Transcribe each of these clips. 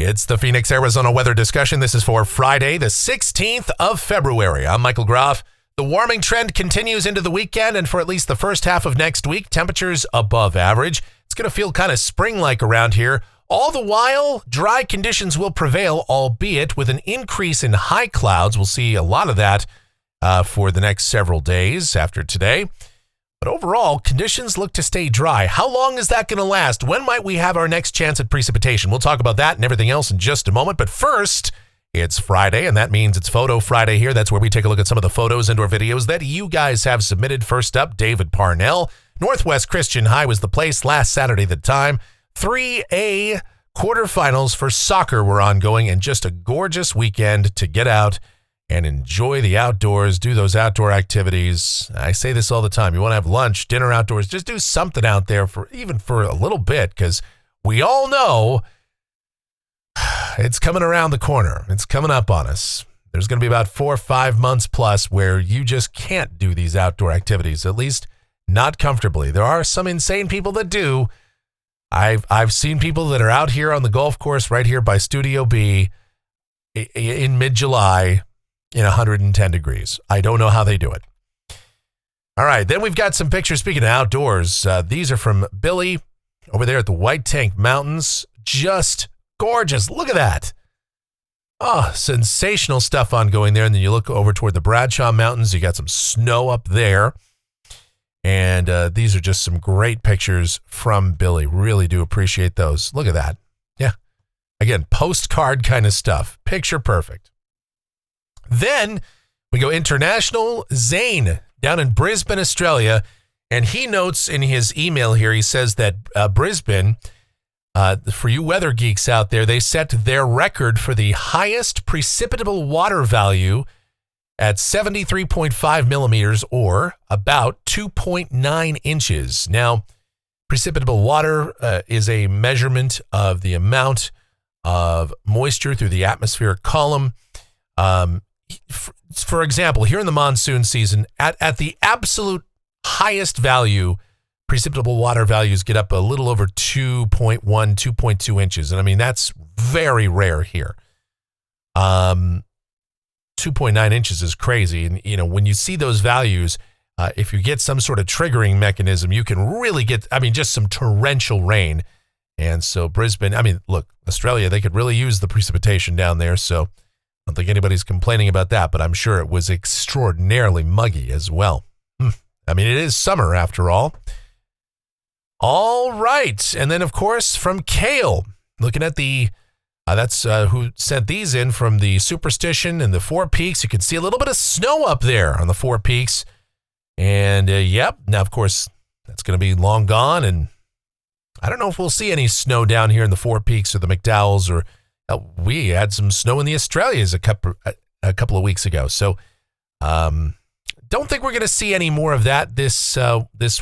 It's the Phoenix, Arizona weather discussion. This is for Friday, the 16th of February. I'm Michael Groff. The warming trend continues into the weekend, and for at least the first half of next week, temperatures above average. It's going to feel kind of spring-like around here. All the while, dry conditions will prevail, albeit with an increase in high clouds. We'll see a lot of that for the next several days after today. But overall, conditions look to stay dry. How long is that going to last? When might we have our next chance at precipitation? We'll talk about that and everything else in just a moment. But first, it's Friday, and that means it's Photo Friday here. That's where we take a look at some of the photos and or videos that you guys have submitted. First up, David Parnell. Northwest Christian High was the place last Saturday the time. 3A quarterfinals for soccer were ongoing, and just a gorgeous weekend to get out and enjoy the outdoors, do those outdoor activities. I say this all the time. You want to have lunch, dinner outdoors, just do something out there for a little bit, because we all know it's coming around the corner. It's coming up on us. There's going to be about 4 or 5 months plus where you just can't do these outdoor activities, at least not comfortably. There are some insane people that do. I've seen people that are out here on the golf course right here by Studio B in mid-July in 110 degrees. I don't know how they do it. All right, then we've got some pictures. Speaking of outdoors, these are from Billy over there at the White Tank Mountains. Just gorgeous. Look at that. Oh, sensational stuff ongoing there. And then you look over toward the Bradshaw Mountains. You got some snow up there. And these are just some great pictures from Billy. Really do appreciate those. Look at that. Yeah. Again, postcard kind of stuff. Picture perfect. Then we go international. Zane down in Brisbane, Australia. And he notes in his email here, he says that Brisbane, for you weather geeks out there, they set their record for the highest precipitable water value at 73.5 millimeters, or about 2.9 inches. Now, precipitable water is a measurement of the amount of moisture through the atmospheric column. For example, here in the monsoon season, at the absolute highest value, precipitable water values get up a little over 2.1, 2.2 inches. And I mean, that's very rare here. 2.9 inches is crazy. And, you know, when you see those values, if you get some sort of triggering mechanism, you can really get, just some torrential rain. And so Brisbane, look, Australia, they could really use the precipitation down there. So I don't think anybody's complaining about that, but I'm sure it was extraordinarily muggy as well. It is summer after all. All right. And then, of course, from Kale, looking at the, that's who sent these in from the Superstition and the Four Peaks. You can see a little bit of snow up there on the Four Peaks. And, yep. Now, of course, that's going to be long gone. And I don't know if we'll see any snow down here in the Four Peaks or the McDowells, or we had some snow in the Australias a couple of weeks ago. So, don't think we're going to see any more of that this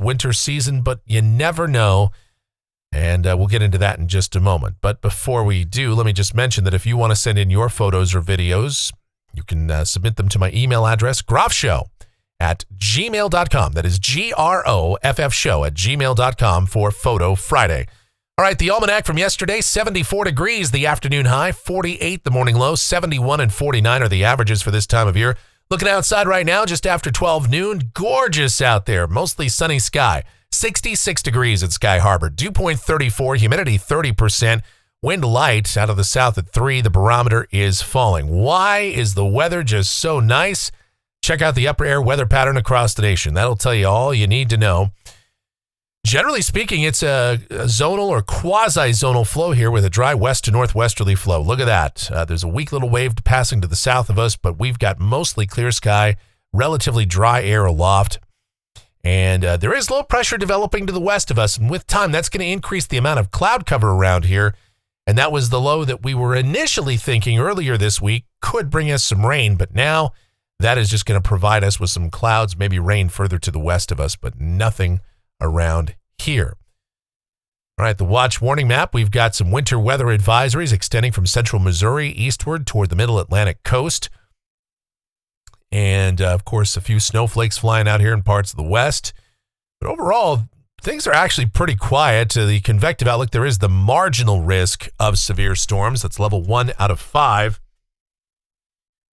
winter season, but you never know. And we'll get into that in just a moment. But before we do, let me just mention that if you want to send in your photos or videos, you can submit them to my email address, groffshow@gmail.com. That is GROFF show@gmail.com for Photo Friday. All right, the almanac from yesterday, 74 degrees, the afternoon high, 48 the morning low, 71 and 49 are the averages for this time of year. Looking outside right now, just after 12 noon, gorgeous out there, mostly sunny sky. 66 degrees at Sky Harbor, dew point 34, humidity 30%, wind light out of the south at 3. The barometer is falling. Why is the weather just so nice? Check out the upper air weather pattern across the nation. That'll tell you all you need to know. Generally speaking, it's a zonal or quasi-zonal flow here with a dry west to northwesterly flow. Look at that. There's a weak little wave passing to the south of us, but we've got mostly clear sky, relatively dry air aloft. And there is low pressure developing to the west of us. And with time, that's going to increase the amount of cloud cover around here. And that was the low that we were initially thinking earlier this week could bring us some rain. But now that is just going to provide us with some clouds, maybe rain further to the west of us, but nothing around here. All right, the watch warning map. We've got some winter weather advisories extending from central Missouri eastward toward the middle Atlantic coast. And, of course, a few snowflakes flying out here in parts of the west. But overall, things are actually pretty quiet. The convective outlook, there is the marginal risk of severe storms. That's level 1 out of 5.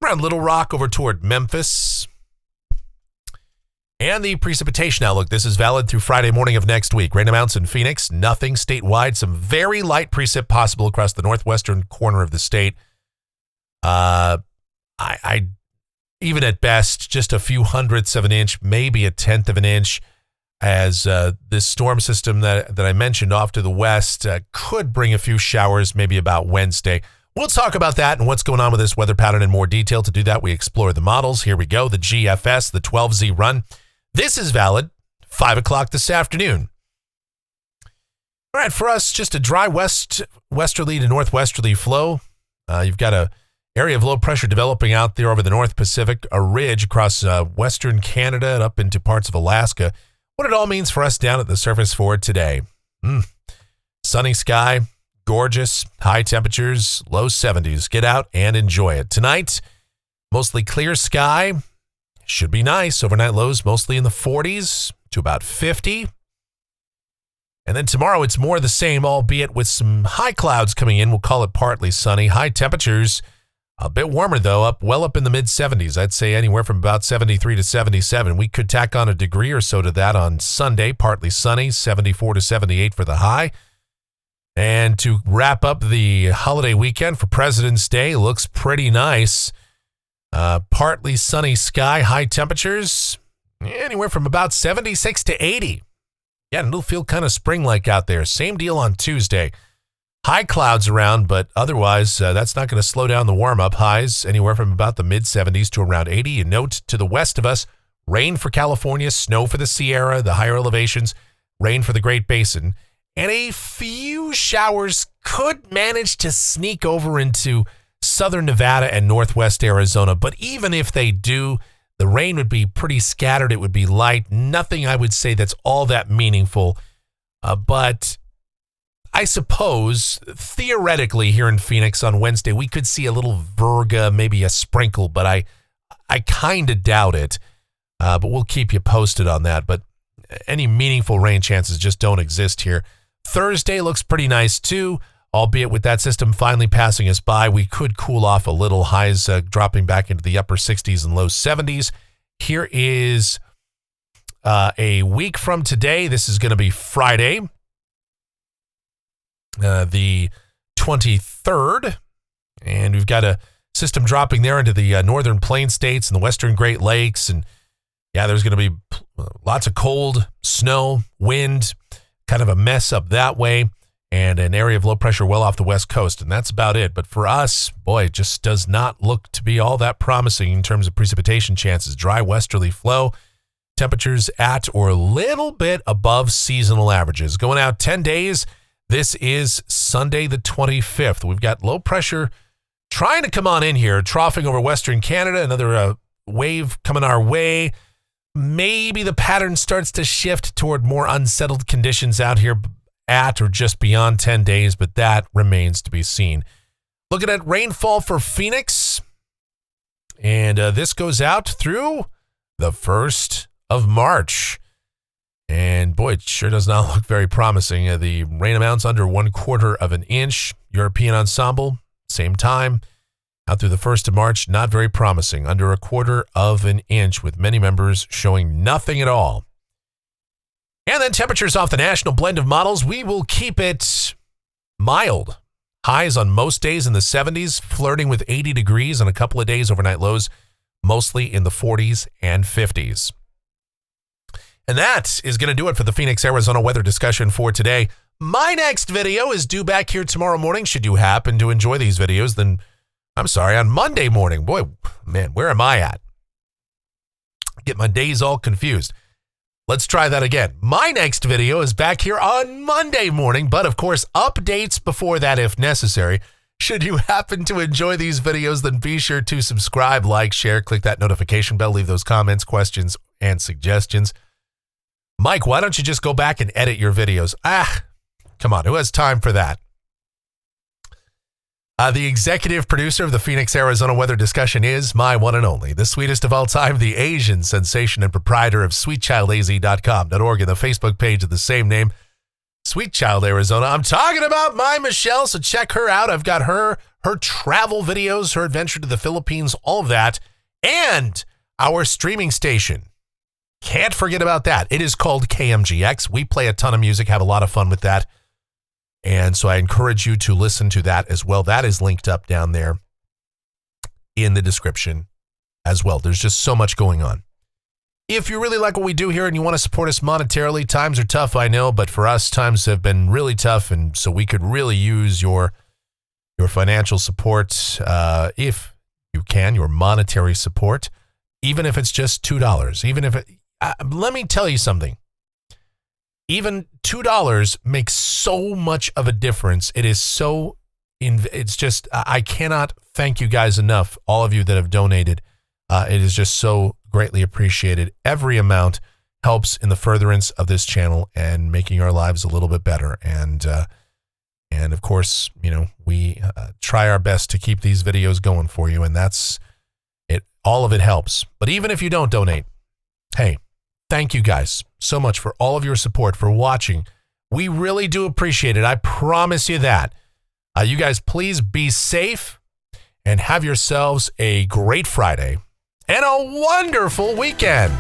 Around Little Rock over toward Memphis. And the precipitation outlook, this is valid through Friday morning of next week. Rain amounts in Phoenix, nothing statewide. Some very light precip possible across the northwestern corner of the state. I even at best, just a few hundredths of an inch, maybe a tenth of an inch, as this storm system that I mentioned off to the west could bring a few showers maybe about Wednesday. We'll talk about that and what's going on with this weather pattern in more detail. To do that, we explore the models. Here we go, the GFS, the 12Z run. This is valid 5 o'clock this afternoon. All right, for us, just a dry westerly to northwesterly flow. You've got a area of low pressure developing out there over the North Pacific, a ridge across western Canada and up into parts of Alaska. What it all means for us down at the surface for today. Sunny sky, gorgeous, high temperatures, low 70s. Get out and enjoy it. Tonight, mostly clear sky. Should be nice. Overnight lows mostly in the 40s to about 50. And then tomorrow it's more the same, albeit with some high clouds coming in. We'll call it partly sunny. High temperatures, a bit warmer though, well up in the mid 70s. I'd say anywhere from about 73 to 77. We could tack on a degree or so to that on Sunday, partly sunny, 74 to 78 for the high. And to wrap up the holiday weekend for President's Day, looks pretty nice. Partly sunny sky, high temperatures, anywhere from about 76 to 80. Yeah, and it'll feel kind of spring-like out there. Same deal on Tuesday. High clouds around, but otherwise, that's not going to slow down the warm-up. Highs anywhere from about the mid-70s to around 80. You note to the west of us, rain for California, snow for the Sierra, the higher elevations, rain for the Great Basin, and a few showers could manage to sneak over into southern Nevada and northwest Arizona. But even if they do, the rain would be pretty scattered. It would be light. Nothing I would say that's all that meaningful. But I suppose theoretically here in Phoenix on Wednesday, we could see a little virga, maybe a sprinkle, but I kind of doubt it. But we'll keep you posted on that. But any meaningful rain chances just don't exist here. Thursday looks pretty nice too. Albeit with that system finally passing us by, we could cool off a little, highs dropping back into the upper 60s and low 70s. Here is a week from today. This is going to be Friday, the 23rd. And we've got a system dropping there into the northern plain states and the western Great Lakes. And yeah, there's going to be lots of cold, snow, wind, kind of a mess up that way. And an area of low pressure well off the west coast. And that's about it. But for us, boy, it just does not look to be all that promising in terms of precipitation chances. Dry westerly flow, temperatures at or a little bit above seasonal averages. Going out 10 days, this is Sunday the 25th. We've got low pressure trying to come on in here, troughing over western Canada, another wave coming our way. Maybe the pattern starts to shift toward more unsettled conditions out here at or just beyond 10 days, but that remains to be seen. Looking at rainfall for Phoenix, and this goes out through the 1st of March. And boy, it sure does not look very promising. The rain amounts under 1/4 of an inch. European ensemble, same time. Out through the 1st of March, not very promising. Under 1/4 of an inch, with many members showing nothing at all. And then temperatures off the national blend of models, we will keep it mild. Highs on most days in the 70s, flirting with 80 degrees on a couple of days. Overnight lows mostly in the 40s and 50s. And that is going to do it for the Phoenix, Arizona weather discussion for today. My next video is due back here tomorrow morning. Should you happen to enjoy these videos, then I'm sorry, on Monday morning. Boy, man, where am I at? Get my days all confused. Let's try that again. My next video is back here on Monday morning, but of course, updates before that if necessary. Should you happen to enjoy these videos, then be sure to subscribe, like, share, click that notification bell, leave those comments, questions, and suggestions. Mike, why don't you just go back and edit your videos? Come on, who has time for that? The executive producer of the Phoenix, Arizona Weather Discussion is my one and only, the sweetest of all time, the Asian sensation and proprietor of sweetchildaz.com.org and the Facebook page of the same name, Sweet Child Arizona. I'm talking about my Michelle, so check her out. I've got her travel videos, her adventure to the Philippines, all of that, and our streaming station. Can't forget about that. It is called KMGX. We play a ton of music, have a lot of fun with that. And so I encourage you to listen to that as well. That is linked up down there in the description as well. There's just so much going on. If you really like what we do here and you want to support us monetarily, times are tough, I know, but for us, times have been really tough, and so we could really use your financial support, if you can, your monetary support, even if it's just $2. Even if it, let me tell you something. Even $2 makes so much of a difference. It is so, it's just, I cannot thank you guys enough, all of you that have donated. It is just so greatly appreciated. Every amount helps in the furtherance of this channel and making our lives a little bit better. And of course, you know, we try our best to keep these videos going for you, and that's it. All of it helps. But even if you don't donate, hey, thank you guys so much for all of your support, for watching. We really do appreciate it. I promise you that. You guys, please be safe and have yourselves a great Friday and a wonderful weekend.